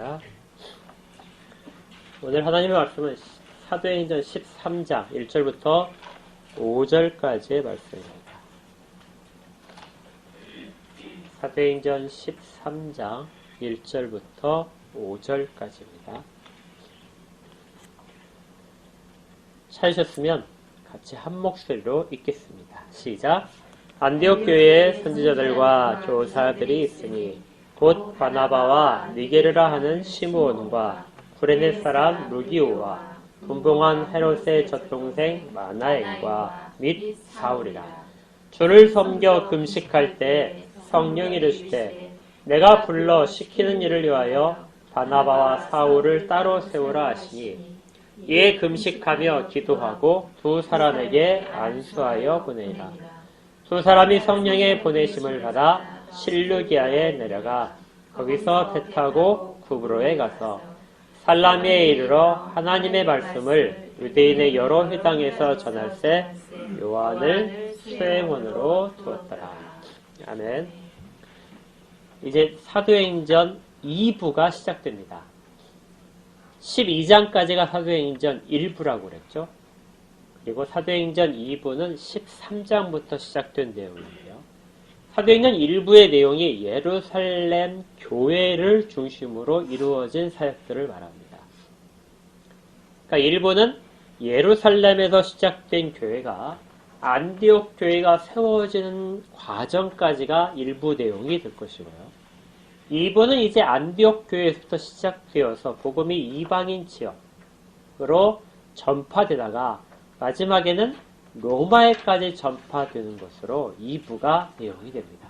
하겠습니다. 오늘 하나님의 말씀은 사도행전 13장 1절부터 5절까지의 말씀입니다. 사도행전 13장 1절부터 5절까지입니다. 찾으셨으면 같이 한 목소리로 읽겠습니다. 시작. 안디옥 교회에 선지자들과 교사들이 있으니 곧 바나바와 니게르라 하는 시므온과 구레네 사람 루기오와 분봉한 헤롯의 젖동생 마나엔과 및 사울이라. 주를 섬겨 금식할 때 성령이 이르시되 내가 불러 시키는 일을 위하여 바나바와 사울을 따로 세우라 하시니 이에 금식하며 기도하고 두 사람에게 안수하여 보내니라. 두 사람이 성령의 보내심을 받아 실루기아에 내려가 거기서 배 타고 구브로에 가서 살라미에 이르러 하나님의 말씀을 유대인의 여러 회당에서 전할세 요한을 수행원으로 두었더라. 아멘. 이제 사도행전 2부가 시작됩니다. 12장까지가 사도행전 1부라고 그랬죠. 그리고 사도행전 2부는 13장부터 시작된 내용인데요. 사도행전 1부의 내용이 예루살렘 교회를 중심으로 이루어진 사역들을 말합니다. 그러니까 1부는 예루살렘에서 시작된 교회가 안디옥 교회가 세워지는 과정까지가 일부 내용이 될 것이고요. 2부는 이제 안디옥 교회에서부터 시작되어서 복음이 이방인 지역으로 전파되다가 마지막에는 로마에까지 전파되는 것으로 2부가 내용이 됩니다.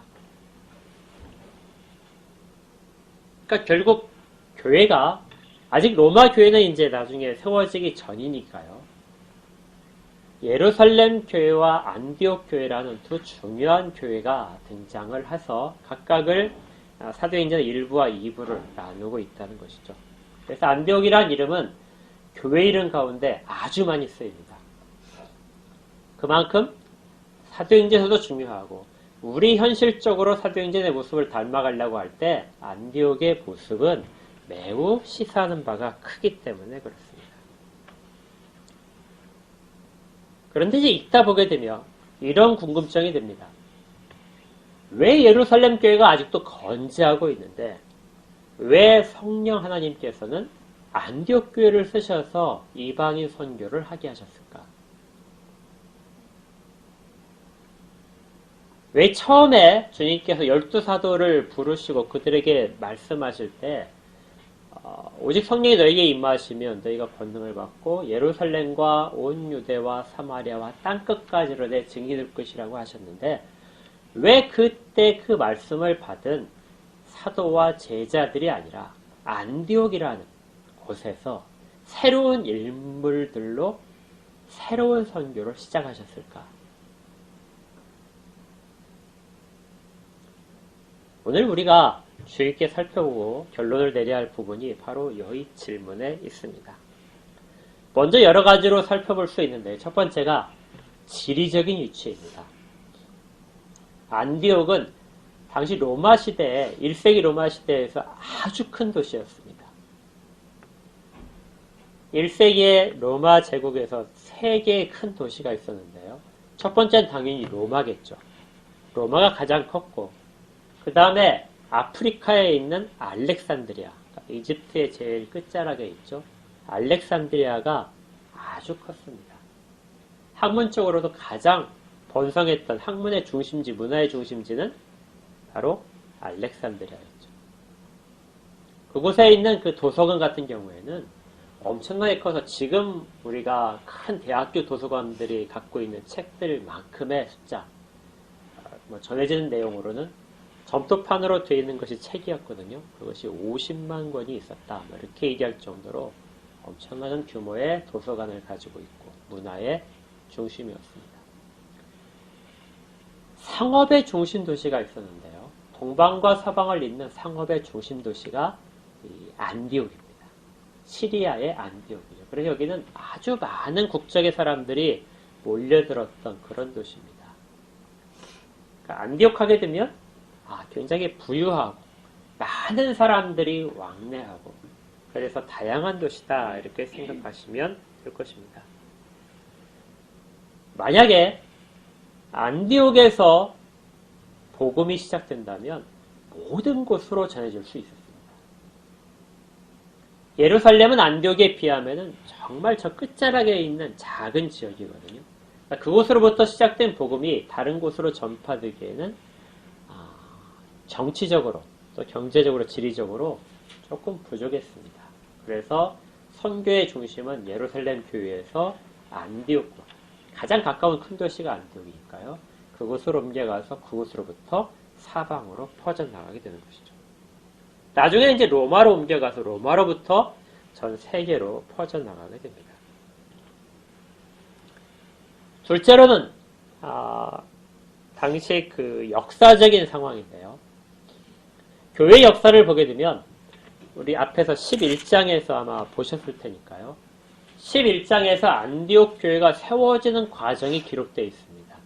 그러니까 결국 교회가 아직 로마 교회는 이제 나중에 세워지기 전이니까요. 예루살렘 교회와 안디옥 교회라는 두 중요한 교회가 등장을 해서 각각을 사도행전 1부와 2부를 나누고 있다는 것이죠. 그래서 안디옥이라는 이름은 교회 이름 가운데 아주 많이 쓰입니다. 그만큼 사도행전에서도 중요하고 우리 현실적으로 사도행전의 모습을 닮아가려고 할 때 안디옥의 모습은 매우 시사하는 바가 크기 때문에 그렇습니다. 그런데 이제 읽다 보게 되면 이런 궁금증이 듭니다. 왜 예루살렘 교회가 아직도 건재하고 있는데 왜 성령 하나님께서는 안디옥 교회를 쓰셔서 이방인 선교를 하게 하셨을까? 왜 처음에 주님께서 12사도를 부르시고 그들에게 말씀하실 때 오직 성령이 너에게 임하시면 너희가 권능을 받고 예루살렘과 온 유대와 사마리아와 땅끝까지로 내 증인이 될 것이라고 하셨는데 왜 그때 그 말씀을 받은 사도와 제자들이 아니라 안디옥이라는 곳에서 새로운 인물들로 새로운 선교를 시작하셨을까? 오늘 우리가 주의 깊게 살펴보고 결론을 내려야 할 부분이 바로 이 질문에 있습니다. 먼저 여러 가지로 살펴볼 수 있는데 첫 번째가 지리적인 위치입니다. 안디옥은 당시 로마 시대에 1세기 로마 시대에서 아주 큰 도시였습니다. 1세기의 로마 제국에서 3개의 큰 도시가 있었는데요. 첫 번째는 당연히 로마겠죠. 로마가 가장 컸고 그 다음에 아프리카에 있는 알렉산드리아, 이집트의 제일 끝자락에 있죠. 알렉산드리아가 아주 컸습니다. 학문적으로도 가장 번성했던 학문의 중심지, 문화의 중심지는 바로 알렉산드리아였죠. 그곳에 있는 그 도서관 같은 경우에는 엄청나게 커서 지금 우리가 큰 대학교 도서관들이 갖고 있는 책들만큼의 숫자, 전해지는 내용으로는 점토판으로 되어 있는 것이 책이었거든요. 그것이 50만 권이 있었다. 이렇게 얘기할 정도로 엄청난 규모의 도서관을 가지고 있고 문화의 중심이었습니다. 상업의 중심 도시가 있었는데요. 동방과 서방을 잇는 상업의 중심 도시가 안디옥입니다. 시리아의 안디옥이죠. 그래서 여기는 아주 많은 국적의 사람들이 몰려들었던 그런 도시입니다. 그러니까 안디옥 하게 되면 굉장히 부유하고 많은 사람들이 왕래하고 그래서 다양한 도시다 이렇게 생각하시면 될 것입니다. 만약에 안디옥에서 복음이 시작된다면 모든 곳으로 전해질 수 있었습니다. 예루살렘은 안디옥에 비하면 정말 저 끝자락에 있는 작은 지역이거든요. 그곳으로부터 시작된 복음이 다른 곳으로 전파되기에는 정치적으로 또 경제적으로 지리적으로 조금 부족했습니다. 그래서 선교의 중심은 예루살렘 교회에서 안디옥으로, 가장 가까운 큰 도시가 안디옥이니까요. 그곳으로 옮겨가서 그곳으로부터 사방으로 퍼져나가게 되는 것이죠. 나중에 이제 로마로 옮겨가서 로마로부터 전 세계로 퍼져나가게 됩니다. 둘째로는 당시 그 역사적인 상황인데요. 교회 역사를 보게 되면 우리 앞에서 11장에서 아마 보셨을 테니까요. 11장에서 안디옥 교회가 세워지는 과정이 기록되어 있습니다.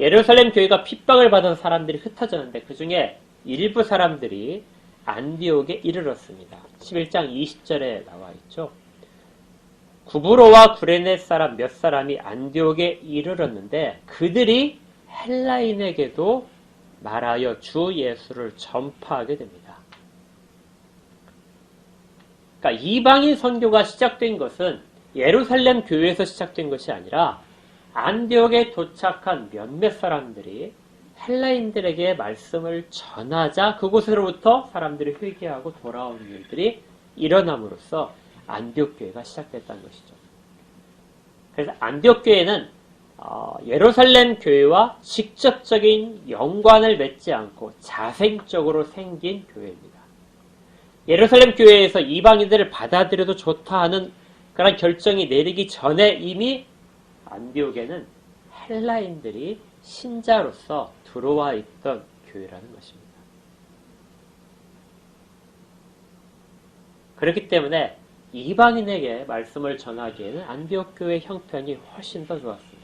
예루살렘 교회가 핍박을 받은 사람들이 흩어졌는데 그 중에 일부 사람들이 안디옥에 이르렀습니다. 11장 20절에 나와 있죠. 구브로와 구레네 사람 몇 사람이 안디옥에 이르렀는데 그들이 헬라인에게도 말하여 주 예수를 전파하게 됩니다. 그러니까 이방인 선교가 시작된 것은 예루살렘 교회에서 시작된 것이 아니라 안디옥에 도착한 몇몇 사람들이 헬라인들에게 말씀을 전하자 그곳으로부터 사람들이 회개하고 돌아오는 일들이 일어남으로써 안디옥 교회가 시작됐다는 것이죠. 그래서 안디옥 교회는 예루살렘 교회와 직접적인 연관을 맺지 않고 자생적으로 생긴 교회입니다. 예루살렘 교회에서 이방인들을 받아들여도 좋다 하는 그런 결정이 내리기 전에 이미 안디옥에는 헬라인들이 신자로서 들어와 있던 교회라는 것입니다. 그렇기 때문에 이방인에게 말씀을 전하기에는 안디옥 교회 형편이 훨씬 더 좋았습니다.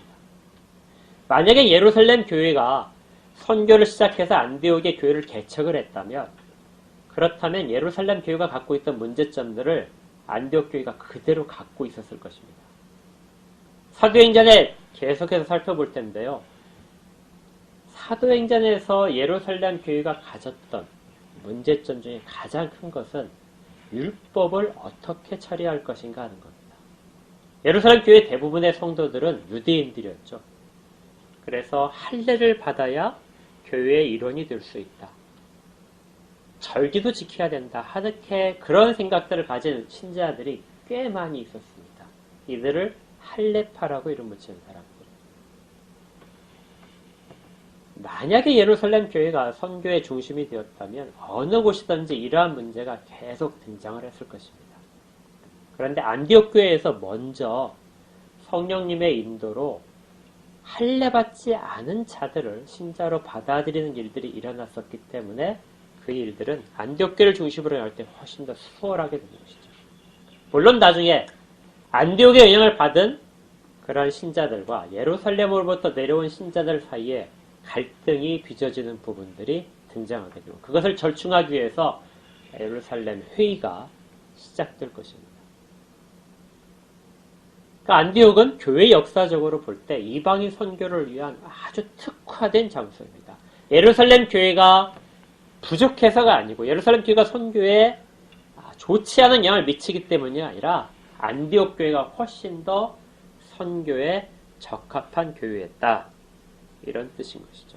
만약에 예루살렘 교회가 선교를 시작해서 안디옥의 교회를 개척을 했다면 그렇다면 예루살렘 교회가 갖고 있던 문제점들을 안디옥 교회가 그대로 갖고 있었을 것입니다. 사도행전에 계속해서 살펴볼 텐데요. 사도행전에서 예루살렘 교회가 가졌던 문제점 중에 가장 큰 것은 율법을 어떻게 처리할 것인가 하는 겁니다. 예루살렘 교회 대부분의 성도들은 유대인들이었죠. 그래서 할례를 받아야 교회의 일원이 될 수 있다. 절기도 지켜야 된다. 하늘케 그런 생각들을 가진 신자들이 꽤 많이 있었습니다. 이들을 할례파라고 이름 붙이는 사람들. 만약에 예루살렘 교회가 선교의 중심이 되었다면 어느 곳이든지 이러한 문제가 계속 등장을 했을 것입니다. 그런데 안디옥 교회에서 먼저 성령님의 인도로 할례받지 않은 자들을 신자로 받아들이는 일들이 일어났었기 때문에 그 일들은 안디옥 교회를 중심으로 할 때 훨씬 더 수월하게 되는 것이죠. 물론 나중에 안디옥의 영향을 받은 그런 신자들과 예루살렘으로부터 내려온 신자들 사이에 갈등이 빚어지는 부분들이 등장하게 되고 그것을 절충하기 위해서 예루살렘 회의가 시작될 것입니다. 그러니까 안디옥은 교회 역사적으로 볼 때 이방인 선교를 위한 아주 특화된 장소입니다. 예루살렘 교회가 부족해서가 아니고 예루살렘 교회가 선교에 좋지 않은 영향을 미치기 때문이 아니라 안디옥 교회가 훨씬 더 선교에 적합한 교회였다. 이런 뜻인 것이죠.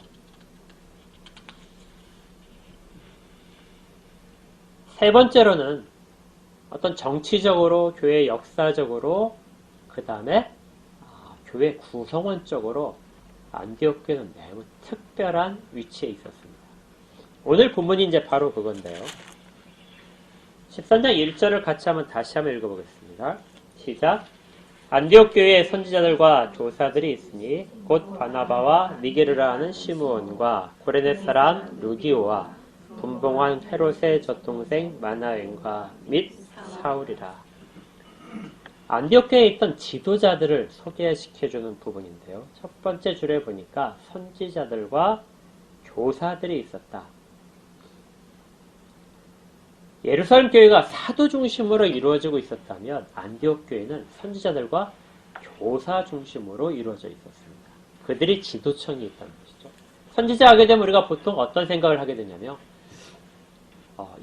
세 번째로는 어떤 정치적으로, 교회 역사적으로, 그 다음에 교회 구성원적으로 안디옥 교회는 매우 특별한 위치에 있었습니다. 오늘 본문이 이제 바로 그건데요. 13장 1절을 같이 다시 한번 읽어보겠습니다. 시작. 안디옥 교회에 선지자들과 교사들이 있으니 곧 바나바와 니게르라 하는 시므온과 고레네 사람 루기오와 분봉한 헤롯의 젖동생 마나엔과 및 사울이라. 안디옥 교회에 있던 지도자들을 소개시켜주는 부분인데요. 첫 번째 줄에 보니까 선지자들과 교사들이 있었다. 예루살렘 교회가 사도 중심으로 이루어지고 있었다면 안디옥 교회는 선지자들과 교사 중심으로 이루어져 있었습니다. 그들이 지도청이 있다는 것이죠. 선지자 하게 되면 우리가 보통 어떤 생각을 하게 되냐면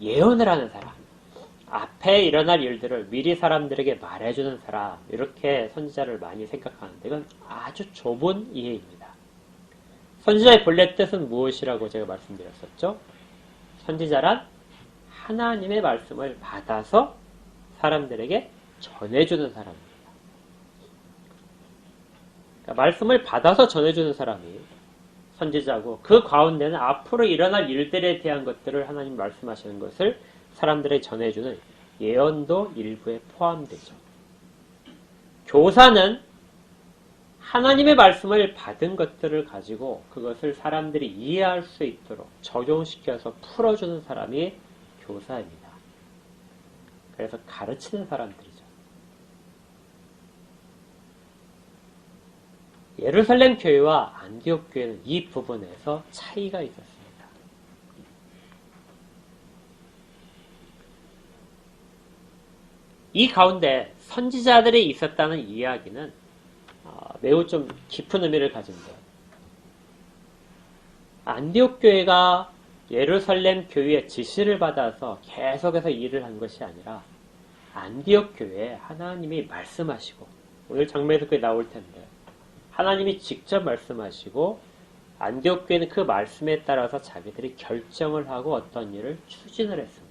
예언을 하는 사람, 앞에 일어날 일들을 미리 사람들에게 말해주는 사람, 이렇게 선지자를 많이 생각하는데 이건 아주 좁은 이해입니다. 선지자의 본래 뜻은 무엇이라고 제가 말씀드렸었죠? 선지자란 하나님의 말씀을 받아서 사람들에게 전해주는 사람입니다. 그러니까 말씀을 받아서 전해주는 사람이 선지자고, 그 가운데는 앞으로 일어날 일들에 대한 것들을 하나님 말씀하시는 것을 사람들에게 전해주는 예언도 일부에 포함되죠. 교사는 하나님의 말씀을 받은 것들을 가지고 그것을 사람들이 이해할 수 있도록 적용시켜서 풀어주는 사람이 교사입니다. 그래서 가르치는 사람들이죠. 예루살렘 교회와 안디옥 교회는 이 부분에서 차이가 있었습니다. 이 가운데 선지자들이 있었다는 이야기는 매우 좀 깊은 의미를 가진데요. 안디옥 교회가 예루살렘 교회의 지시를 받아서 계속해서 일을 한 것이 아니라 안디옥 교회에 하나님이 말씀하시고, 오늘 장면에서 그게 나올 텐데 하나님이 직접 말씀하시고 안디옥 교회는 그 말씀에 따라서 자기들이 결정을 하고 어떤 일을 추진을 했습니다.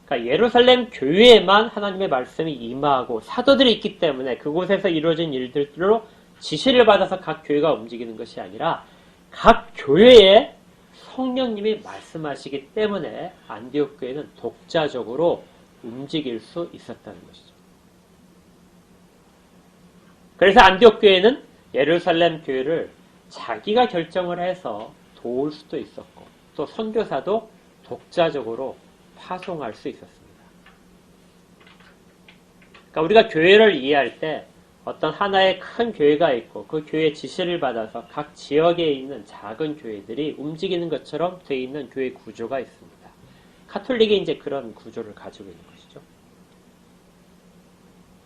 그러니까 예루살렘 교회에만 하나님의 말씀이 임하고 사도들이 있기 때문에 그곳에서 이루어진 일들로 지시를 받아서 각 교회가 움직이는 것이 아니라 각 교회에 성령님이 말씀하시기 때문에 안디옥 교회는 독자적으로 움직일 수 있었다는 것이죠. 그래서 안디옥 교회는 예루살렘 교회를 자기가 결정을 해서 도울 수도 있었고, 또 선교사도 독자적으로 파송할 수 있었습니다. 그러니까 우리가 교회를 이해할 때 어떤 하나의 큰 교회가 있고 그 교회의 지시를 받아서 각 지역에 있는 작은 교회들이 움직이는 것처럼 되어 있는 교회 구조가 있습니다. 카톨릭이 이제 그런 구조를 가지고 있는 것이죠.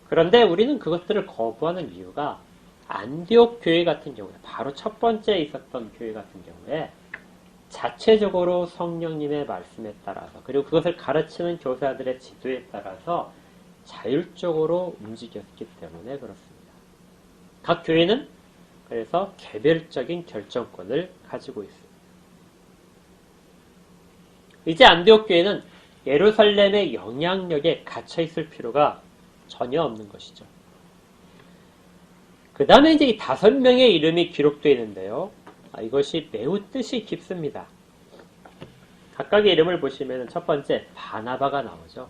그런데 우리는 그것들을 거부하는 이유가 안디옥 교회 같은 경우에, 바로 첫 번째 있었던 교회 같은 경우에 자체적으로 성령님의 말씀에 따라서, 그리고 그것을 가르치는 교사들의 지도에 따라서 자율적으로 움직였기 때문에 그렇습니다. 각 교회는 그래서 개별적인 결정권을 가지고 있습니다. 이제 안디옥 교회는 예루살렘의 영향력에 갇혀 있을 필요가 전혀 없는 것이죠. 그 다음에 이제 이 5명의 이름이 기록되어 있는데요. 이것이 매우 뜻이 깊습니다. 각각의 이름을 보시면 첫 번째 바나바가 나오죠.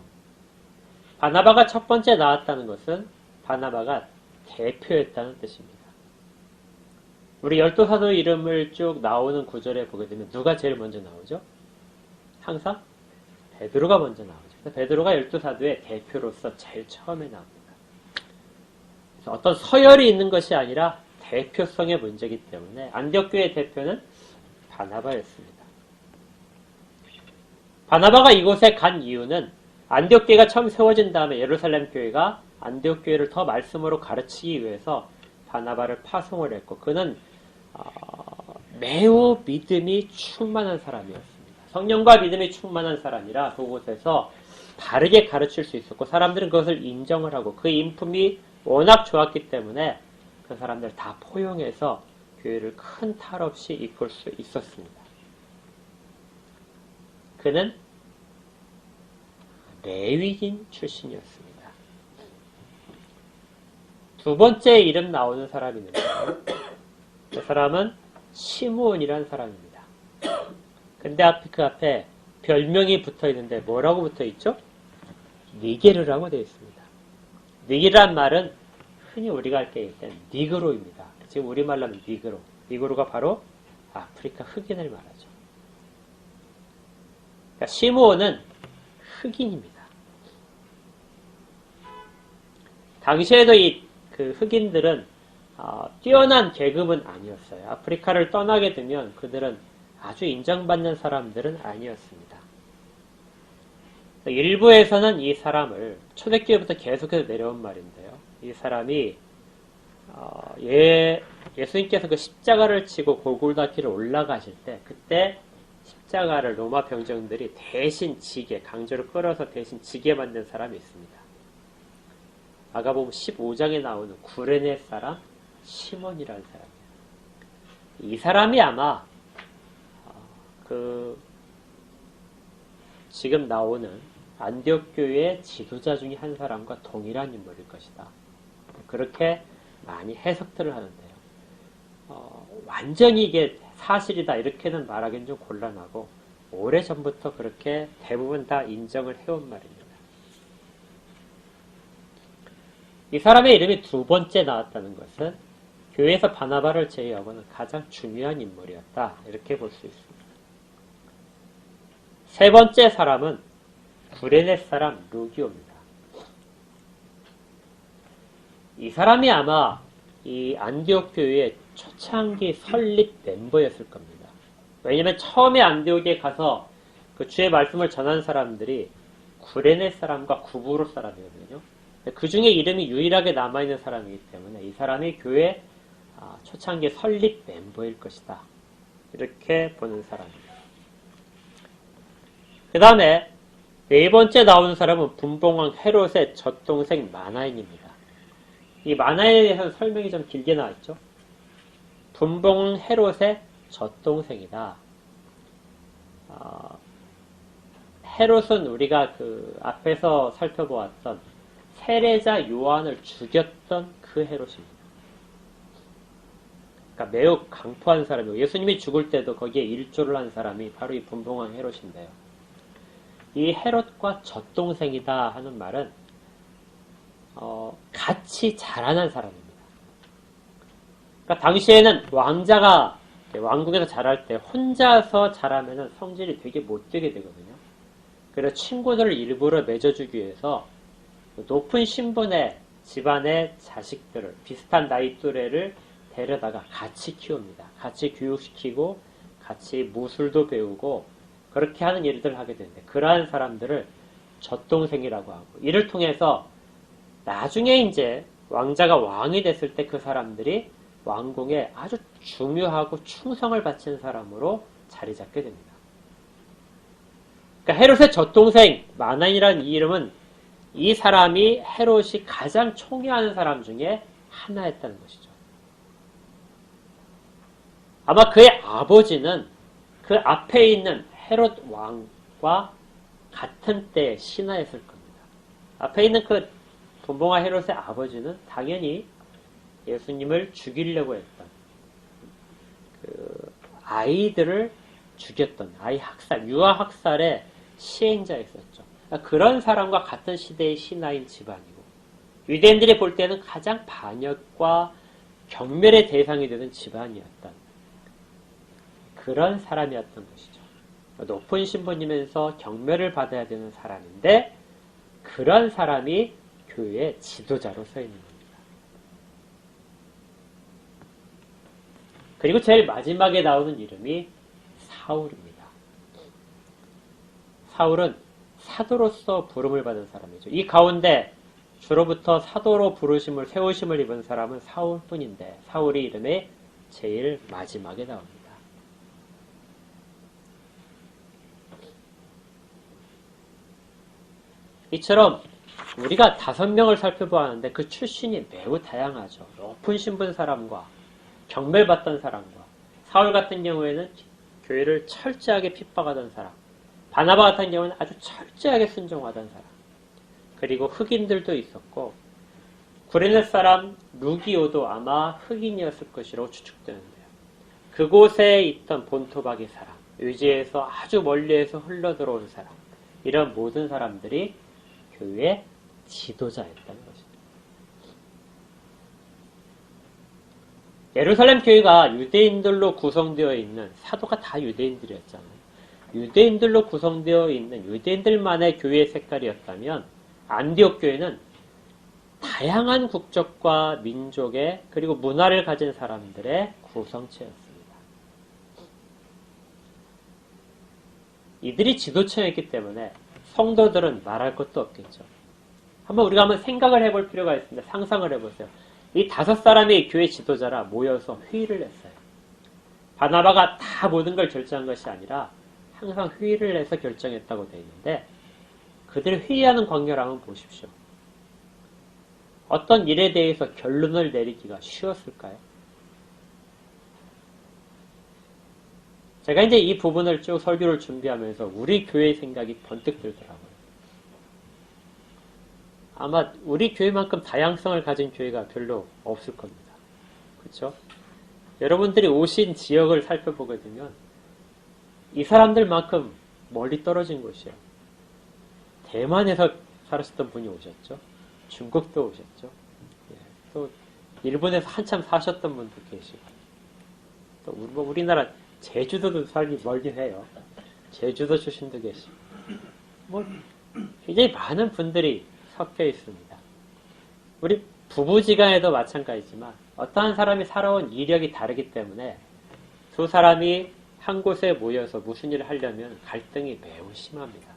바나바가 첫 번째 나왔다는 것은 바나바가 대표였다는 뜻입니다. 우리 12사도 이름을 쭉 나오는 구절에 보게 되면 누가 제일 먼저 나오죠? 항상 베드로가 먼저 나오죠. 베드로가 12사도의 대표로서 제일 처음에 나옵니다. 그래서 어떤 서열이 있는 것이 아니라 대표성의 문제이기 때문에 안디옥 교회의 대표는 바나바였습니다. 바나바가 이곳에 간 이유는 안디옥 교회가 처음 세워진 다음에 예루살렘 교회가 안디옥 교회를 더 말씀으로 가르치기 위해서 바나바를 파송을 했고, 그는 매우 믿음이 충만한 사람이었습니다. 성령과 믿음이 충만한 사람이라 그곳에서 바르게 가르칠 수 있었고, 사람들은 그것을 인정을 하고 그 인품이 워낙 좋았기 때문에 그 사람들 다 포용해서 교회를 큰 탈 없이 이끌 수 있었습니다. 그는 레위인 출신이었습니다. 두 번째 이름 나오는 사람이 있는데요. 그 사람은 시므온이라는 사람입니다. 근데 그 앞에 별명이 붙어 있는데 뭐라고 붙어 있죠? 니게르라고 되어 있습니다. 니게르란 말은 흔히 우리가 할 때 일단 니그로입니다. 지금 우리말로 하면 니그로. 니그로가 바로 아프리카 흑인을 말하죠. 그러니까 시므온은 흑인입니다. 당시에도 그 흑인들은 뛰어난 계급은 아니었어요. 아프리카를 떠나게 되면 그들은 아주 인정받는 사람들은 아니었습니다. 일부에서는 이 사람을 초대교회부터 계속해서 내려온 말인데요. 이 사람이 예수님께서 그 십자가를 지고 골고다길을 올라가실 때 그때 십자가를 로마 병정들이 대신 지게 강제로 끌어서 대신 지게 만든 사람이 있습니다. 마가복음 15장에 나오는 구레네 사람 시몬이라는 사람이에요. 이 사람이 아마 지금 나오는 안디옥 교회의 지도자 중에 한 사람과 동일한 인물일 것이다. 그렇게 많이 해석들을 하는데요. 완전히 이게 사실이다 이렇게는 말하기는 좀 곤란하고 오래전부터 그렇게 대부분 다 인정을 해온 말입니다. 이 사람의 이름이 두 번째 나왔다는 것은 교회에서 바나바를 제외하고는 가장 중요한 인물이었다 이렇게 볼 수 있습니다. 세 번째 사람은 구레네 사람 루기오입니다. 이 사람이 아마 이 안디옥 교회의 초창기 설립 멤버였을 겁니다. 왜냐하면 처음에 안디옥에 가서 그 주의 말씀을 전한 사람들이 구레네 사람과 구브로 사람이거든요. 그 중에 이름이 유일하게 남아있는 사람이기 때문에 이 사람이 교회 초창기 설립 멤버일 것이다. 이렇게 보는 사람입니다. 그 다음에 네 번째 나오는 사람은 분봉왕 헤롯의 젖동생 마나인입니다. 이 마나인에 대해서는 설명이 좀 길게 나와있죠. 분봉왕 헤롯의 젖동생이다. 헤롯은 우리가 그 앞에서 살펴보았던 세례자 요한을 죽였던 그 헤롯입니다. 그러니까 매우 강포한 사람이고 예수님이 죽을 때도 거기에 일조를 한 사람이 바로 이 분봉왕 헤롯인데요. 이 헤롯과 젖동생이다 하는 말은 같이 자라난 사람입니다. 그러니까 당시에는 왕자가 왕국에서 자랄 때 혼자서 자라면 성질이 되게 못되게 되거든요. 그래서 친구들을 일부러 맺어주기 위해서 높은 신분의 집안의 자식들을 비슷한 나이 또래를 데려다가 같이 키웁니다. 같이 교육시키고 같이 무술도 배우고 그렇게 하는 일들을 하게 되는데 그러한 사람들을 젖동생이라고 하고 이를 통해서 나중에 이제 왕자가 왕이 됐을 때 그 사람들이 왕궁에 아주 중요하고 충성을 바치는 사람으로 자리 잡게 됩니다. 그러니까 헤롯의 젖동생 마나인이라는 이 이름은 이 사람이 헤롯이 가장 총애하는 사람 중에 하나였다는 것이죠. 아마 그의 아버지는 그 앞에 있는 헤롯 왕과 같은 때의 신하였을 겁니다. 앞에 있는 그 분봉왕 헤롯의 아버지는 당연히 예수님을 죽이려고 했던 그 아이들을 죽였던 아이 학살, 유아 학살의 시행자였었죠. 그러니까 그런 사람과 같은 시대의 신하인 집안이고 유대인들이 볼 때는 가장 반역과 경멸의 대상이 되는 집안이었던 그런 사람이었던 것이죠. 높은 신분이면서 경멸을 받아야 되는 사람인데 그런 사람이 교회의 지도자로 서 있는 겁니다. 그리고 제일 마지막에 나오는 이름이 사울입니다. 사울은 사도로서 부름을 받은 사람이죠. 이 가운데 주로부터 사도로 부르심을 세우심을 입은 사람은 사울뿐인데 사울이 이름에 제일 마지막에 나옵니다. 이처럼 우리가 5명을 살펴보았는데 그 출신이 매우 다양하죠. 높은 신분 사람과 경멸받던 사람과 사울 같은 경우에는 교회를 철저하게 핍박하던 사람, 바나바 같은 경우는 아주 철저하게 순종하던 사람, 그리고 흑인들도 있었고 구레네 사람 루기오도 아마 흑인이었을 것이라고 추측되는데요. 그곳에 있던 본토박이 사람, 유지에서 아주 멀리에서 흘러들어온 사람, 이런 모든 사람들이 교회의 지도자였다는 것입니다. 예루살렘 교회가 유대인들로 구성되어 있는 사도가 다 유대인들이었잖아요. 유대인들로 구성되어 있는 유대인들만의 교회의 색깔이었다면 안디옥 교회는 다양한 국적과 민족의 그리고 문화를 가진 사람들의 구성체였습니다. 이들이 지도층이기 때문에 성도들은 말할 것도 없겠죠. 우리가 한번 생각을 해볼 필요가 있습니다. 상상을 해보세요. 이 5사람이 교회 지도자라 모여서 회의를 했어요. 바나바가 다 모든 걸 결정한 것이 아니라 항상 회의를 해서 결정했다고 되어 있는데 그들이 회의하는 광경을 한번 보십시오. 어떤 일에 대해서 결론을 내리기가 쉬웠을까요? 제가 이제 이 부분을 쭉 설교를 준비하면서 우리 교회의 생각이 번뜩 들더라고요. 아마 우리 교회만큼 다양성을 가진 교회가 별로 없을 겁니다. 그렇죠? 여러분들이 오신 지역을 살펴보게 되면 이 사람들만큼 멀리 떨어진 곳이에요. 대만에서 살았었던 분이 오셨죠. 중국도 오셨죠. 또 일본에서 한참 사셨던 분도 계시고 또 우리나라 제주도도 살기 멀긴 해요. 제주도 출신도 계시고 굉장히 많은 분들이 섞여 있습니다. 우리 부부지간에도 마찬가지지만 어떠한 사람이 살아온 이력이 다르기 때문에 두 사람이 한 곳에 모여서 무슨 일을 하려면 갈등이 매우 심합니다.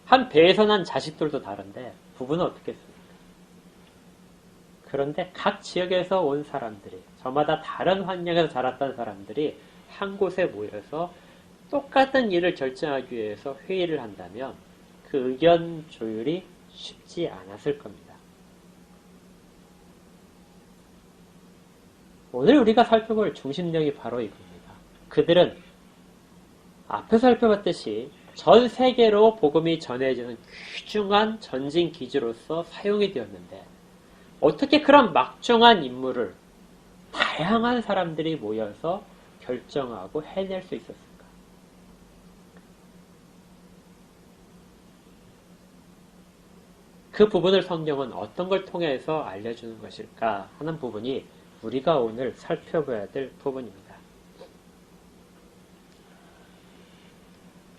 한 배에서 난 자식들도 다른데 부부는 어떻겠습니까? 그런데 각 지역에서 온 사람들이 저마다 다른 환경에서 자랐던 사람들이 한 곳에 모여서 똑같은 일을 결정하기 위해서 회의를 한다면 그 의견 조율이 쉽지 않았을 겁니다. 오늘 우리가 살펴볼 중심력이 바로 이겁니다. 그들은 앞에 살펴봤듯이 전 세계로 복음이 전해지는 귀중한 전진 기지로서 사용이 되었는데 어떻게 그런 막중한 임무를 다양한 사람들이 모여서 결정하고 해낼 수 있었을까? 그 부분을 성경은 어떤 걸 통해서 알려주는 것일까 하는 부분이 우리가 오늘 살펴봐야 될 부분입니다.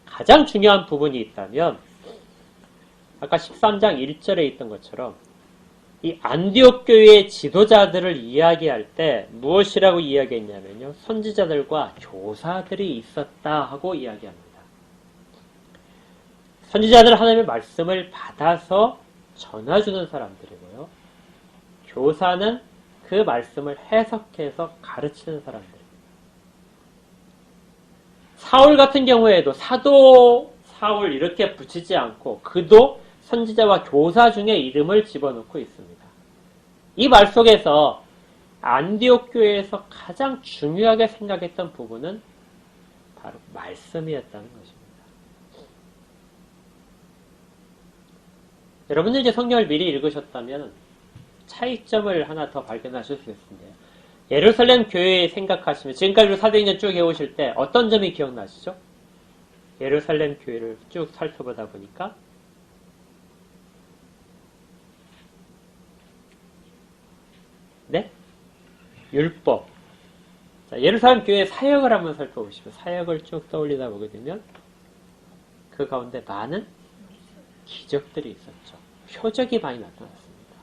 가장 중요한 부분이 있다면 아까 13장 1절에 있던 것처럼 이 안디옥 교회의 지도자들을 이야기할 때 무엇이라고 이야기했냐면요. 선지자들과 교사들이 있었다 하고 이야기합니다. 선지자들은 하나님의 말씀을 받아서 전해주는 사람들이고요. 교사는 그 말씀을 해석해서 가르치는 사람들입니다. 사울 같은 경우에도 사도 사울 이렇게 붙이지 않고 그도 선지자와 교사 중에 이름을 집어넣고 있습니다. 이 말 속에서 안디옥 교회에서 가장 중요하게 생각했던 부분은 바로 말씀이었다는 것입니다. 여러분들 이제 성경을 미리 읽으셨다면 차이점을 하나 더 발견하실 수 있습니다. 예루살렘 교회 생각하시면 지금까지 사도행전 쭉 해오실 때 어떤 점이 기억나시죠? 예루살렘 교회를 쭉 살펴보다 보니까 네? 율법. 자, 예루살렘 교회의 사역을 한번 살펴보시면 사역을 쭉 떠올리다 보게 되면 그 가운데 많은 기적들이 있었죠. 표적이 많이 나타났습니다.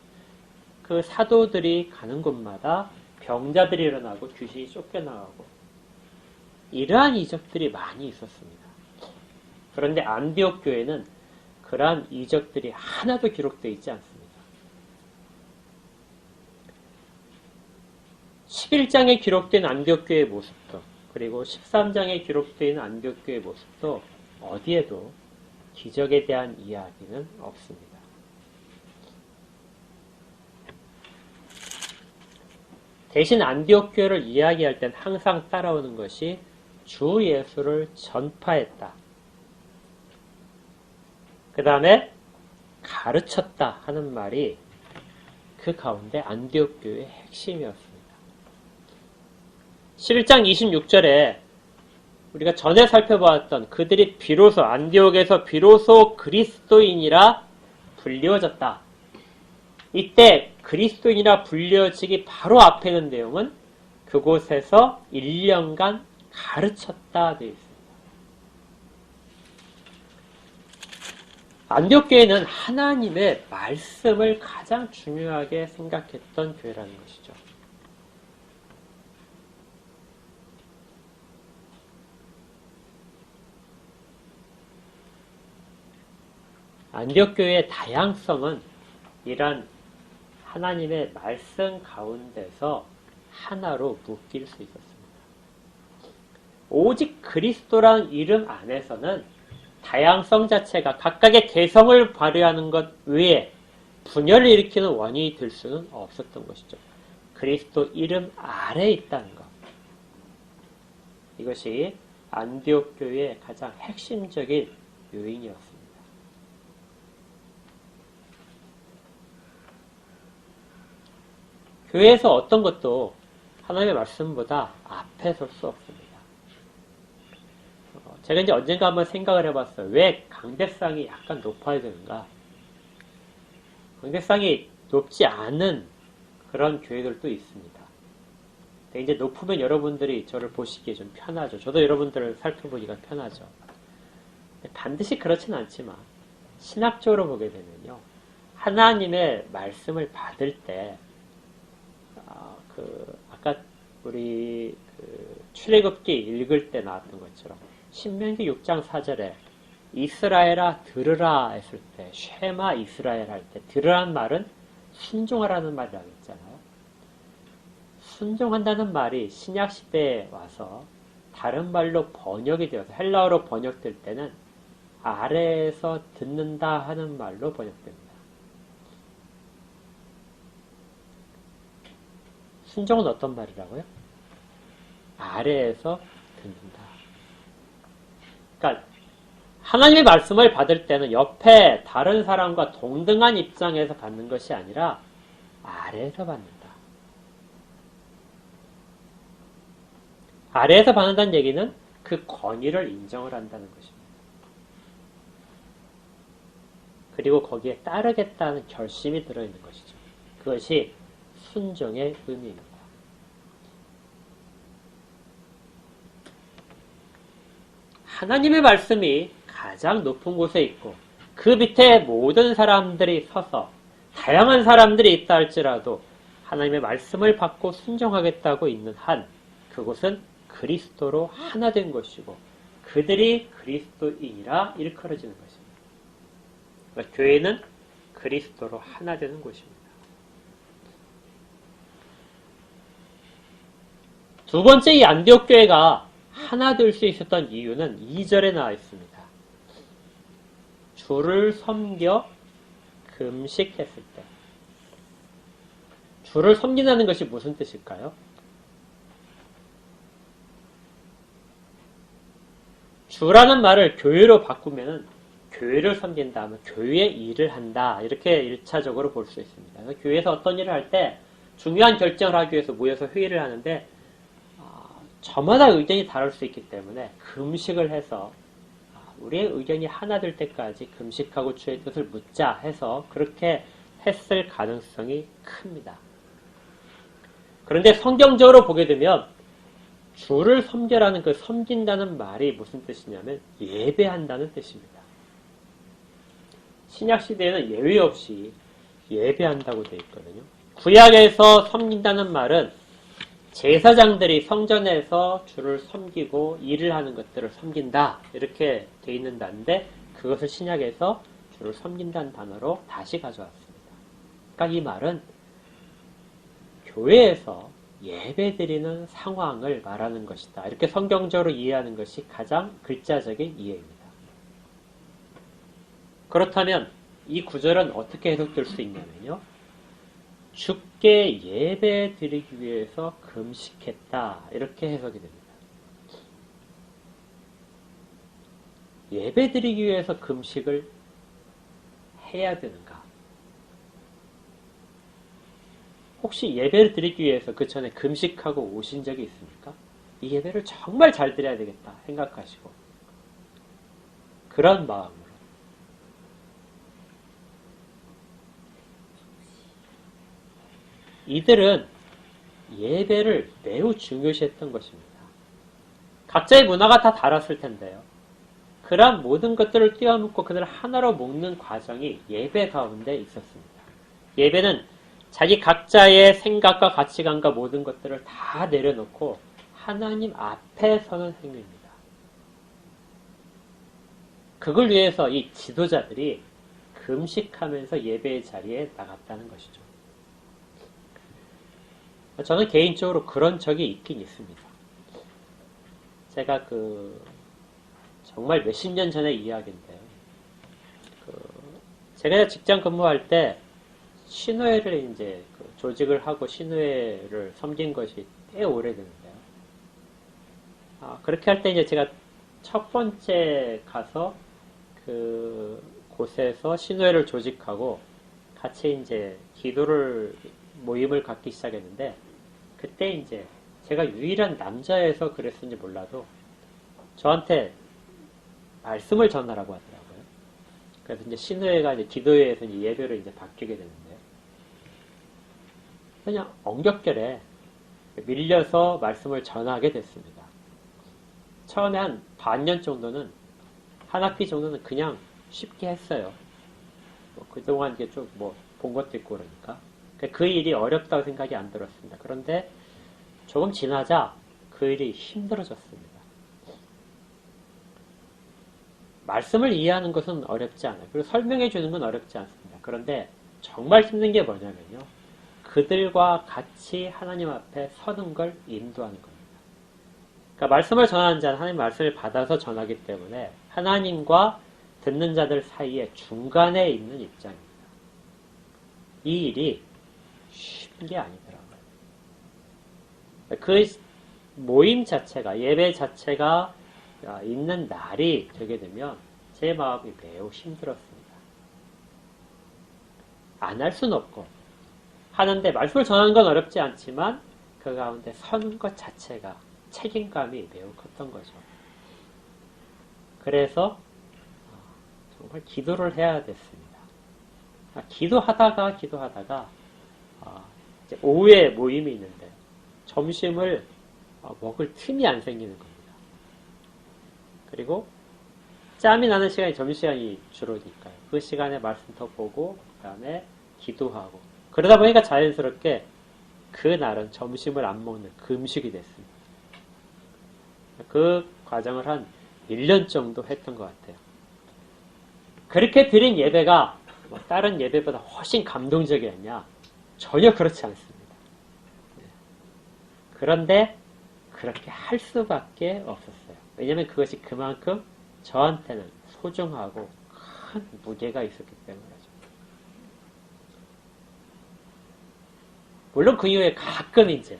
그 사도들이 가는 곳마다 병자들이 일어나고 귀신이 쫓겨나가고 이러한 이적들이 많이 있었습니다. 그런데 안디옥 교회는 그러한 이적들이 하나도 기록되어 있지 않습니다. 11장에 기록된 안디옥 교회의 모습도 그리고 13장에 기록되어 있는 안디옥 교회의 모습도 어디에도 기적에 대한 이야기는 없습니다. 대신 안디옥 교회를 이야기할 땐 항상 따라오는 것이 주 예수를 전파했다. 그 다음에 가르쳤다 하는 말이 그 가운데 안디옥 교회의 핵심이었습니다. 11장 26절에 우리가 전에 살펴보았던 그들이 비로소 안디옥에서 비로소 그리스도인이라 불리워졌다. 이때 그리스도인이라 불리워지기 바로 앞에 있는 내용은 그곳에서 1년간 가르쳤다 되어 있습니다. 안디옥 교회는 하나님의 말씀을 가장 중요하게 생각했던 교회라는 것이죠. 안디옥 교회의 다양성은 이런 하나님의 말씀 가운데서 하나로 묶일 수 있었습니다. 오직 그리스도라는 이름 안에서는 다양성 자체가 각각의 개성을 발휘하는 것 외에 분열을 일으키는 원인이 될 수는 없었던 것이죠. 그리스도 이름 아래에 있다는 것. 이것이 안디옥 교회의 가장 핵심적인 요인이었습니다. 교회에서 어떤 것도 하나님의 말씀보다 앞에 설 수 없습니다. 제가 이제 언젠가 한번 생각을 해봤어요. 왜 강대상이 약간 높아야 되는가? 강대상이 높지 않은 그런 교회들도 있습니다. 근데 이제 높으면 여러분들이 저를 보시기에 좀 편하죠. 저도 여러분들을 살펴보기가 편하죠. 반드시 그렇진 않지만 신학적으로 보게 되면요. 하나님의 말씀을 받을 때 아까 우리 출애굽기 읽을 때 나왔던 것처럼 신명기 6장 4절에 이스라엘아 들으라 했을 때 쉐마 이스라엘 할 때 들으라는 말은 순종하라는 말이라고 했잖아요. 순종한다는 말이 신약 시대에 와서 다른 말로 번역이 되어서 헬라어로 번역될 때는 아래에서 듣는다 하는 말로 번역됩니다. 순종은 어떤 말이라고요? 아래에서 듣는다. 그러니까 하나님의 말씀을 받을 때는 옆에 다른 사람과 동등한 입장에서 받는 것이 아니라 아래에서 받는다. 아래에서 받는다는 얘기는 그 권위를 인정을 한다는 것입니다. 그리고 거기에 따르겠다는 결심이 들어있는 것이죠. 그것이 순종의 의미입니다. 하나님의 말씀이 가장 높은 곳에 있고 그 밑에 모든 사람들이 서서 다양한 사람들이 있다 할지라도 하나님의 말씀을 받고 순종하겠다고 있는 한 그곳은 그리스도로 하나 된 것이고 그들이 그리스도인이라 일컬어지는 것입니다. 그러니까 교회는 그리스도로 하나 되는 곳입니다. 두 번째 이 안디옥 교회가 하나 될 수 있었던 이유는 2절에 나와 있습니다. 주를 섬겨 금식했을 때. 주를 섬긴다는 것이 무슨 뜻일까요? 주라는 말을 교회로 바꾸면 교회를 섬긴다 하면 교회의 일을 한다 이렇게 1차적으로 볼 수 있습니다. 그래서 교회에서 어떤 일을 할 때 중요한 결정을 하기 위해서 모여서 회의를 하는데 저마다 의견이 다를 수 있기 때문에 금식을 해서 우리의 의견이 하나 될 때까지 금식하고 주의 뜻을 묻자 해서 그렇게 했을 가능성이 큽니다. 그런데 성경적으로 보게 되면 주를 섬겨라는 그 섬긴다는 말이 무슨 뜻이냐면 예배한다는 뜻입니다. 신약시대에는 예외 없이 예배한다고 되어 있거든요. 구약에서 섬긴다는 말은 제사장들이 성전에서 주를 섬기고 일을 하는 것들을 섬긴다 이렇게 되어 있는데 그것을 신약에서 주를 섬긴다는 단어로 다시 가져왔습니다. 그러니까 이 말은 교회에서 예배드리는 상황을 말하는 것이다. 이렇게 성경적으로 이해하는 것이 가장 글자적인 이해입니다. 그렇다면 이 구절은 어떻게 해석될 수 있냐면요. 주께 예배 드리기 위해서 금식했다. 이렇게 해석이 됩니다. 예배 드리기 위해서 금식을 해야 되는가? 혹시 예배를 드리기 위해서 그 전에 금식하고 오신 적이 있습니까? 이 예배를 정말 잘 드려야 되겠다 생각하시고 그런 마음으로 이들은 예배를 매우 중요시했던 것입니다. 각자의 문화가 다 달랐을 텐데요. 그러한 모든 것들을 띄워놓고 그들을 하나로 묶는 과정이 예배 가운데 있었습니다. 예배는 자기 각자의 생각과 가치관과 모든 것들을 다 내려놓고 하나님 앞에 서는 행위입니다. 그걸 위해서 이 지도자들이 금식하면서 예배의 자리에 나갔다는 것이죠. 저는 개인적으로 그런 적이 있긴 있습니다. 제가 정말 몇십 년 전의 이야기인데, 제가 직장 근무할 때 신우회를 이제 조직을 하고 신우회를 섬긴 것이 꽤 오래됐는데요. 그렇게 할 때 이제 제가 첫 번째 가서 곳에서 신우회를 조직하고 같이 이제 모임을 갖기 시작했는데, 그때 이제 제가 유일한 남자여서 그랬는지 몰라도 저한테 말씀을 전하라고 하더라고요. 그래서 이제 신우회가 이제 기도회에서 이제 예배로 이제 바뀌게 되는데, 그냥 엉겹결에 밀려서 말씀을 전하게 됐습니다. 처음에 한 반년 정도는, 한 학기 정도는 그냥 쉽게 했어요. 그동안 이게 좀 본 것도 있고 그러니까. 그 일이 어렵다고 생각이 안 들었습니다. 그런데 조금 지나자 그 일이 힘들어졌습니다. 말씀을 이해하는 것은 어렵지 않아요. 그리고 설명해 주는 건 어렵지 않습니다. 그런데 정말 힘든 게 뭐냐면요, 그들과 같이 하나님 앞에 서는 걸 인도하는 겁니다. 그러니까 말씀을 전하는 자는 하나님 말씀을 받아서 전하기 때문에 하나님과 듣는 자들 사이에 중간에 있는 입장입니다. 이 일이 쉬운 게 아니더라고요. 그 모임 자체가, 예배 자체가 있는 날이 되게 되면 제 마음이 매우 힘들었습니다. 안 할 수는 없고, 하는데 말씀을 전하는 건 어렵지 않지만 그 가운데 서는 것 자체가 책임감이 매우 컸던 거죠. 그래서 정말 기도를 해야 됐습니다. 기도하다가 이제 오후에 모임이 있는데 점심을 먹을 틈이 안 생기는 겁니다. 그리고 짬이 나는 시간이 점심시간이 주로니까요. 그 시간에 말씀 더 보고 그 다음에 기도하고, 그러다 보니까 자연스럽게 그날은 점심을 안 먹는 금식이 됐습니다. 그 과정을 한 1년 정도 했던 것 같아요. 그렇게 드린 예배가 다른 예배보다 훨씬 감동적이었냐? 전혀 그렇지 않습니다. 그런데 그렇게 할 수밖에 없었어요. 왜냐하면 그것이 그만큼 저한테는 소중하고 큰 무게가 있었기 때문이죠. 물론 그 이후에 가끔 이제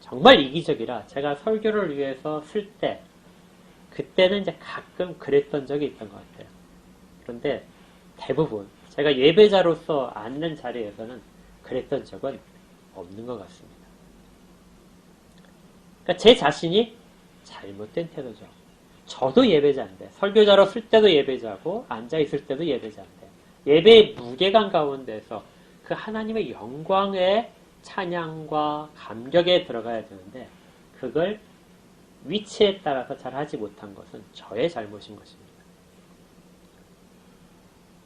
정말 이기적이라 제가 설교를 위해서 쓸 때, 그때는 이제 가끔 그랬던 적이 있던 것 같아요. 그런데 대부분 제가 예배자로서 앉는 자리에서는 그랬던 적은 없는 것 같습니다. 그러니까 제 자신이 잘못된 태도죠. 저도 예배자인데, 설교자로 쓸 때도 예배자고 앉아있을 때도 예배자인데, 예배의 무게감 가운데서 그 하나님의 영광의 찬양과 감격에 들어가야 되는데, 그걸 위치에 따라서 잘 하지 못한 것은 저의 잘못인 것입니다.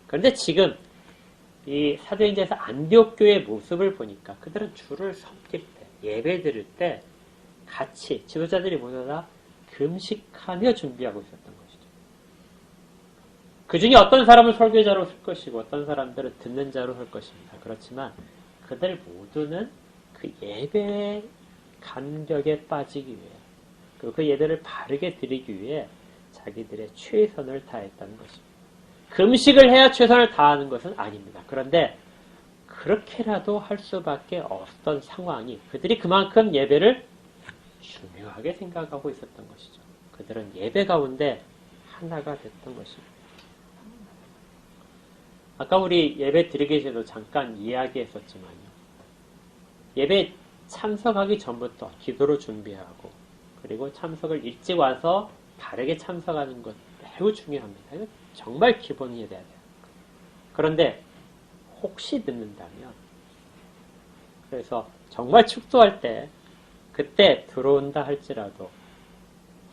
그런데 지금 이 사도행전에서 안디옥 교회의 모습을 보니까 그들은 주를 섬길 때, 예배 드릴 때 같이 지도자들이 모두 다 금식하며 준비하고 있었던 것이죠. 그 중에 어떤 사람은 설교자로 쓸 것이고 어떤 사람들은 듣는 자로 설 것입니다. 그렇지만 그들 모두는 그 예배의 감격에 빠지기 위해, 그리고 그 예배를 바르게 드리기 위해 자기들의 최선을 다했다는 것입니다. 금식을 해야 최선을 다하는 것은 아닙니다. 그런데 그렇게라도 할 수밖에 없던 상황이, 그들이 그만큼 예배를 중요하게 생각하고 있었던 것이죠. 그들은 예배 가운데 하나가 됐던 것입니다. 아까 우리 예배 드리기 전에도 잠깐 이야기했었지만요. 예배 참석하기 전부터 기도로 준비하고, 그리고 참석을 일찍 와서 바르게 참석하는 것 매우 중요합니다. 이거 정말 기본이 돼야 돼요. 그런데 혹시 늦는다면, 그래서 정말 축도할 때 그때 들어온다 할지라도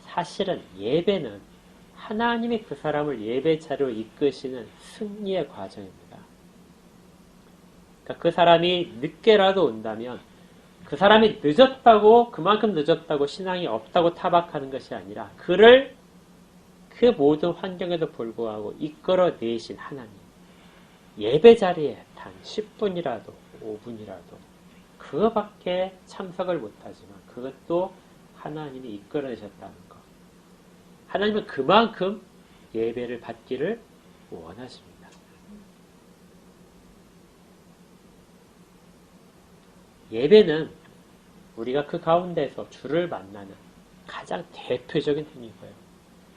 사실은 예배는 하나님이 그 사람을 예배자로 이끄시는 승리의 과정입니다. 그러니까 그 사람이 늦게라도 온다면 그 사람이 늦었다고, 그만큼 늦었다고 신앙이 없다고 타박하는 것이 아니라 그를 그 모든 환경에도 불구하고 이끌어내신 하나님, 예배 자리에 단 10분이라도 5분이라도 그거밖에 참석을 못하지만 그것도 하나님이 이끌어내셨다는 것. 하나님은 그만큼 예배를 받기를 원하십니다. 예배는 우리가 그 가운데서 주를 만나는 가장 대표적인 행위고요.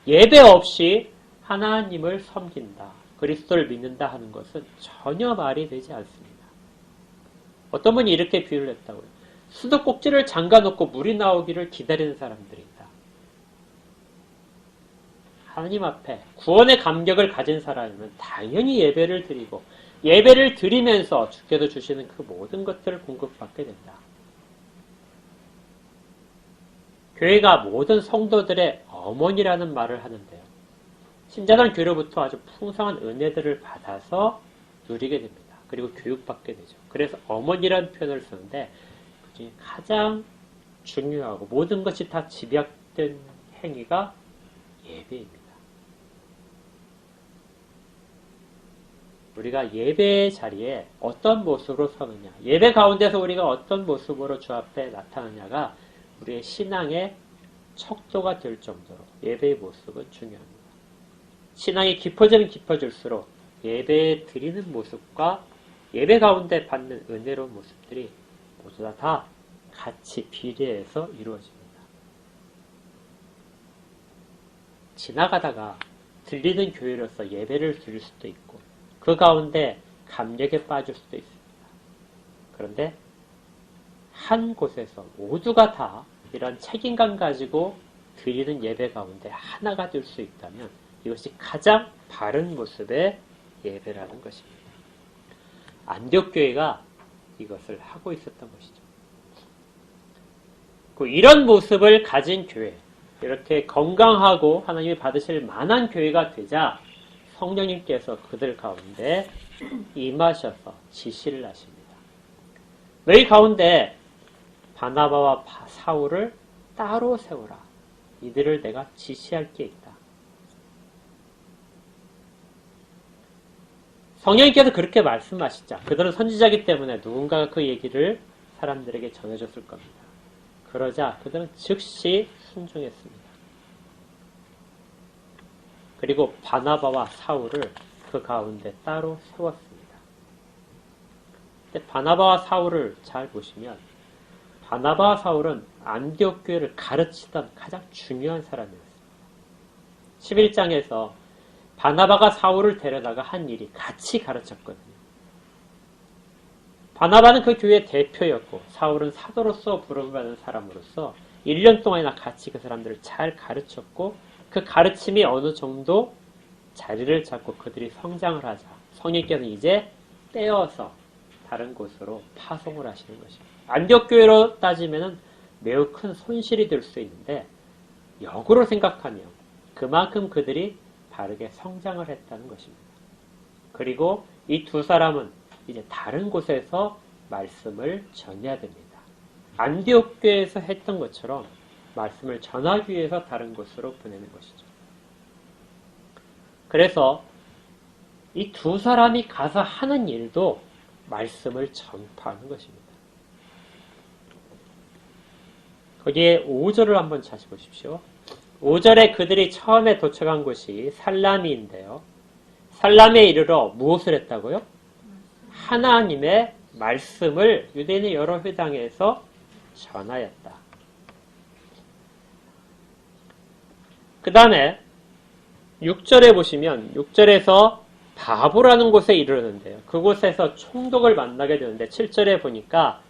예배 없이 하나님을 섬긴다, 그리스도를 믿는다 하는 것은 전혀 말이 되지 않습니다. 어떤 분이 이렇게 비유를 했다고요. 수도꼭지를 잠가놓고 물이 나오기를 기다리는 사람들이 있다. 하나님 앞에 구원의 감격을 가진 사람이면 당연히 예배를 드리고 예배를 드리면서 주께서 주시는 그 모든 것들을 공급받게 된다. 교회가 모든 성도들의 어머니라는 말을 하는데요. 신자는 교회로부터 아주 풍성한 은혜들을 받아서 누리게 됩니다. 그리고 교육받게 되죠. 그래서 어머니라는 표현을 쓰는데 그중에 가장 중요하고 모든 것이 다 집약된 행위가 예배입니다. 우리가 예배 자리에 어떤 모습으로 서느냐, 예배 가운데서 우리가 어떤 모습으로 주 앞에 나타나냐가 우리의 신앙의 척도가 될 정도로 예배의 모습은 중요합니다. 신앙이 깊어지면 깊어질수록 예배 드리는 모습과 예배 가운데 받는 은혜로운 모습들이 모두 다 같이 비례해서 이루어집니다. 지나가다가 들리는 교회로서 예배를 드릴 수도 있고 그 가운데 감격에 빠질 수도 있습니다. 그런데 한 곳에서 모두가 다 이런 책임감 가지고 드리는 예배 가운데 하나가 될 수 있다면 이것이 가장 바른 모습의 예배라는 것입니다. 안디옥 교회가 이것을 하고 있었던 것이죠. 이런 모습을 가진 교회, 이렇게 건강하고 하나님이 받으실 만한 교회가 되자 성령님께서 그들 가운데 임하셔서 지시를 하십니다. 너희 가운데 바나바와 사울을 따로 세우라. 이들을 내가 지시할 게 있다. 성령님께서 그렇게 말씀하시자 그들은 선지자이기 때문에 누군가가 그 얘기를 사람들에게 전해줬을 겁니다. 그러자 그들은 즉시 순종했습니다. 그리고 바나바와 사울을 그 가운데 따로 세웠습니다. 근데 바나바와 사울을 잘 보시면 바나바와 사울은 안디옥 교회를 가르치던 가장 중요한 사람이었습니다. 11장에서 바나바가 사울을 데려다가 한 일이 같이 가르쳤거든요. 바나바는 그 교회의 대표였고 사울은 사도로서 부름받은 사람으로서 1년 동안이나 같이 그 사람들을 잘 가르쳤고 그 가르침이 어느 정도 자리를 잡고 그들이 성장을 하자 성령께서는 이제 떼어서 다른 곳으로 파송을 하시는 것입니다. 안디옥 교회로 따지면 매우 큰 손실이 될 수 있는데 역으로 생각하면 그만큼 그들이 바르게 성장을 했다는 것입니다. 그리고 이 두 사람은 이제 다른 곳에서 말씀을 전해야 됩니다. 안디옥 교회에서 했던 것처럼 말씀을 전하기 위해서 다른 곳으로 보내는 것이죠. 그래서 이 두 사람이 가서 하는 일도 말씀을 전파하는 것입니다. 거기에 5절을 한번 다시 보십시오. 5절에 그들이 처음에 도착한 곳이 살라미인데요. 살라미에 이르러 무엇을 했다고요? 하나님의 말씀을 유대인의 여러 회당에서 전하였다. 그 다음에 6절에 보시면 6절에서 바보라는 곳에 이르렀는데요. 그곳에서 총독을 만나게 되는데 7절에 보니까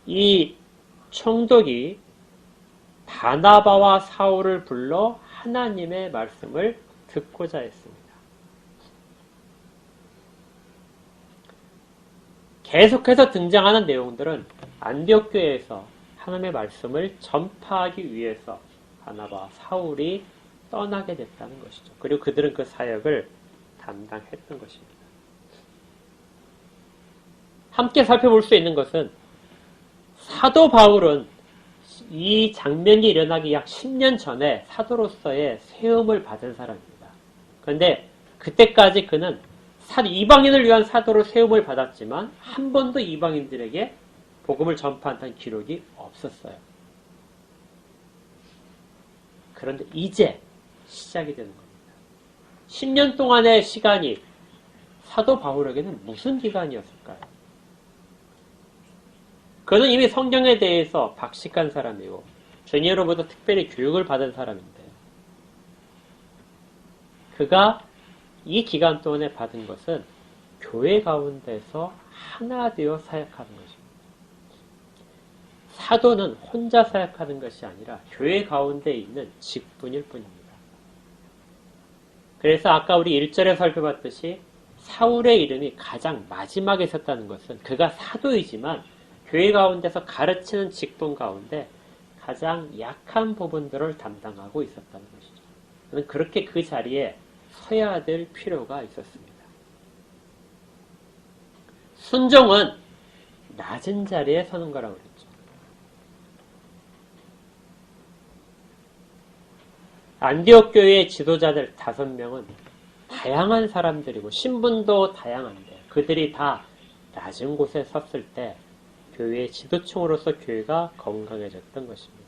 이 총독이 바나바와 사울을 불러 하나님의 말씀을 듣고자 했습니다. 계속해서 등장하는 내용들은 안디옥 교회에서 하나님의 말씀을 전파하기 위해서 바나바와 사울이 떠나게 됐다는 것이죠. 그리고 그들은 그 사역을 담당했던 것입니다. 함께 살펴볼 수 있는 것은 사도 바울은 이 장면이 일어나기 약 10년 전에 사도로서의 세움을 받은 사람입니다. 그런데 그때까지 그는 이방인을 위한 사도로 세움을 받았지만 한 번도 이방인들에게 복음을 전파한다는 기록이 없었어요. 그런데 이제 시작이 되는 겁니다. 10년 동안의 시간이 사도 바울에게는 무슨 기간이었을까요? 그는 이미 성경에 대해서 박식한 사람이고 주님으로부터 특별히 교육을 받은 사람인데 그가 이 기간 동안에 받은 것은 교회 가운데서 하나 되어 사역하는 것입니다. 사도는 혼자 사역하는 것이 아니라 교회 가운데 있는 직분일 뿐입니다. 그래서 아까 우리 1절에 살펴봤듯이 사울의 이름이 가장 마지막에 섰다는 것은 그가 사도이지만 교회 가운데서 가르치는 직분 가운데 가장 약한 부분들을 담당하고 있었다는 것이죠. 저는 그렇게 그 자리에 서야 될 필요가 있었습니다. 순종은 낮은 자리에 서는 거라고 그랬죠. 안디옥 교회의 지도자들 5명은 다양한 사람들이고 신분도 다양한데 그들이 다 낮은 곳에 섰을 때 교회의 지도층으로서 교회가 건강해졌던 것입니다.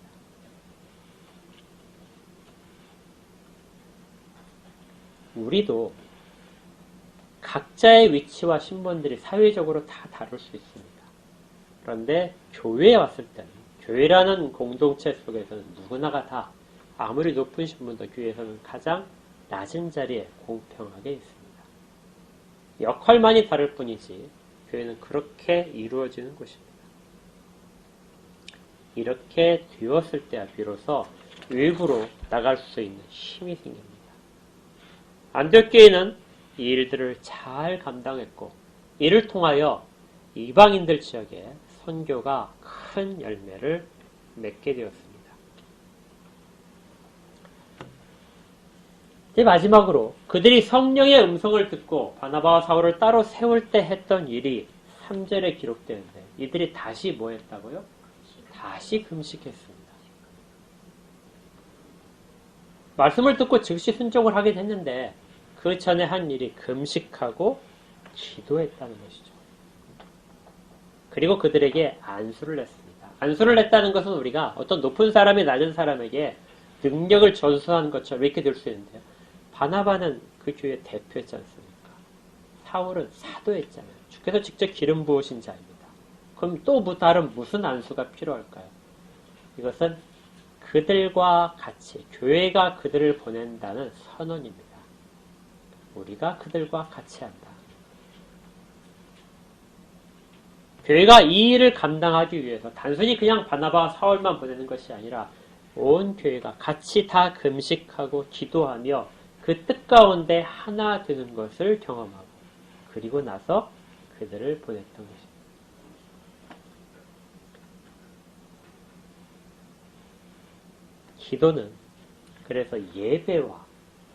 우리도 각자의 위치와 신분들이 사회적으로 다 다를 수 있습니다. 그런데 교회에 왔을 때는 교회라는 공동체 속에서는 누구나가 다 아무리 높은 신분도 교회에서는 가장 낮은 자리에 공평하게 있습니다. 역할만이 다를 뿐이지 교회는 그렇게 이루어지는 곳입니다. 이렇게 되었을 때야 비로소 외부로 나갈 수 있는 힘이 생깁니다. 안디옥 교회는 이 일들을 잘 감당했고 이를 통하여 이방인들 지역에 선교가 큰 열매를 맺게 되었습니다. 이제 마지막으로 그들이 성령의 음성을 듣고 바나바와 사울을 따로 세울 때 했던 일이 3절에 기록되는데 이들이 다시 뭐 했다고요? 다시 금식했습니다. 말씀을 듣고 즉시 순종을 하게 됐는데 그 전에 한 일이 금식하고 기도했다는 것이죠. 그리고 그들에게 안수를 냈습니다. 안수를 냈다는 것은 우리가 어떤 높은 사람이 낮은 사람에게 능력을 전수하는 것처럼 이렇게 될 수 있는데요. 바나바는 그 교회의 대표였지 않습니까? 사울은 사도였잖아요. 주께서 직접 기름 부으신 자입니다. 그럼 또 다른 무슨 안수가 필요할까요? 이것은 그들과 같이 교회가 그들을 보낸다는 선언입니다. 우리가 그들과 같이 한다. 교회가 이 일을 감당하기 위해서 단순히 그냥 바나바와 사울만 보내는 것이 아니라 온 교회가 같이 다 금식하고 기도하며 그 뜻 가운데 하나 되는 것을 경험하고 그리고 나서 그들을 보냈던 것입니다. 기도는 그래서 예배와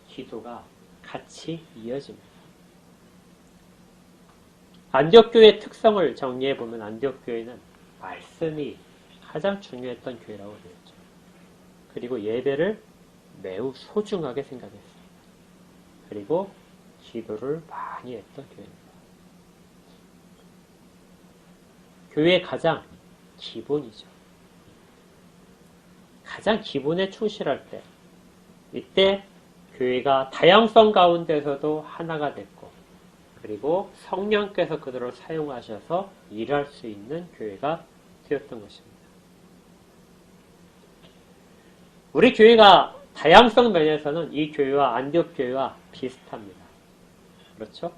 기도가 같이 이어집니다. 안디옥 교회의 특성을 정리해보면 안디옥 교회는 말씀이 가장 중요했던 교회라고 되었죠. 그리고 예배를 매우 소중하게 생각했습니다. 그리고 기도를 많이 했던 교회입니다. 교회의 가장 기본이죠. 가장 기본에 충실할 때 이때 교회가 다양성 가운데서도 하나가 됐고 그리고 성령께서 그들을 사용하셔서 일할 수 있는 교회가 되었던 것입니다. 우리 교회가 다양성 면에서는 이 교회와 안디옥 교회와 비슷합니다. 그렇죠?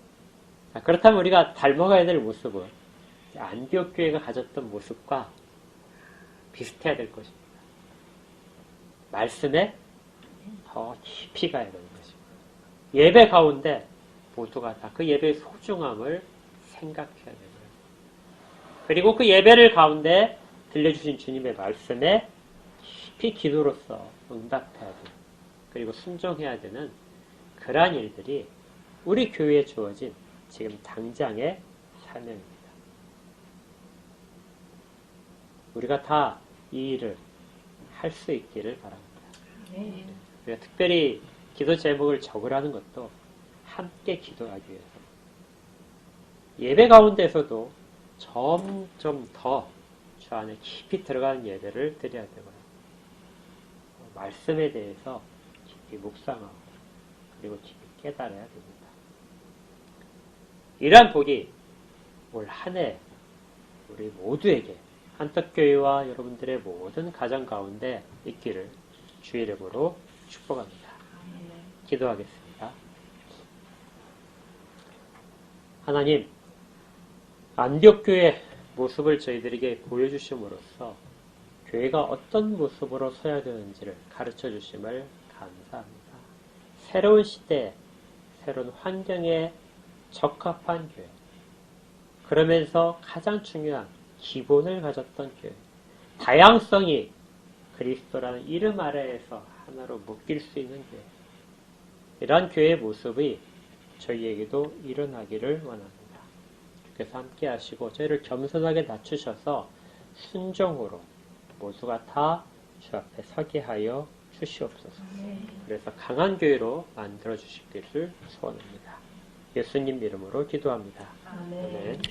그렇다면 우리가 닮아가야 될 모습은 안디옥 교회가 가졌던 모습과 비슷해야 될 것입니다. 말씀에 더 깊이 가야 되는 것입니다. 예배 가운데 모두가 다 그 예배의 소중함을 생각해야 되는 거예요. 그리고 그 예배를 가운데 들려주신 주님의 말씀에 깊이 기도로서 응답해야 되는 그리고 순종해야 되는 그러한 일들이 우리 교회에 주어진 지금 당장의 사명입니다. 우리가 다 이 일을 할 수 있기를 바랍니다. 네. 우리가 특별히 기도 제목을 적으라는 것도 함께 기도하기 위해서. 예배 가운데서도 점점 더 주 안에 깊이 들어가는 예배를 드려야 되고요. 말씀에 대해서 깊이 묵상하고 그리고 깊이 깨달아야 됩니다. 이러한 복이 올 한 해 우리 모두에게 한떡교회와 여러분들의 모든 가정 가운데 있기를 주의 이름으로 축복합니다. 기도하겠습니다. 하나님, 안디옥교회 모습을 저희들에게 보여주심으로써 교회가 어떤 모습으로 서야 되는지를 가르쳐 주심을 감사합니다. 새로운 시대, 새로운 환경에 적합한 교회, 그러면서 가장 중요한 기본을 가졌던 교회, 다양성이 그리스도라는 이름 아래에서 하나로 묶일 수 있는 교회, 이러한 교회의 모습이 저희에게도 일어나기를 원합니다. 주께서 함께 하시고 저희를 겸손하게 낮추셔서 순종으로 모두가 다 주 앞에 서게 하여 주시옵소서. 그래서 강한 교회로 만들어 주시기를 소원합니다. 예수님 이름으로 기도합니다. 아멘.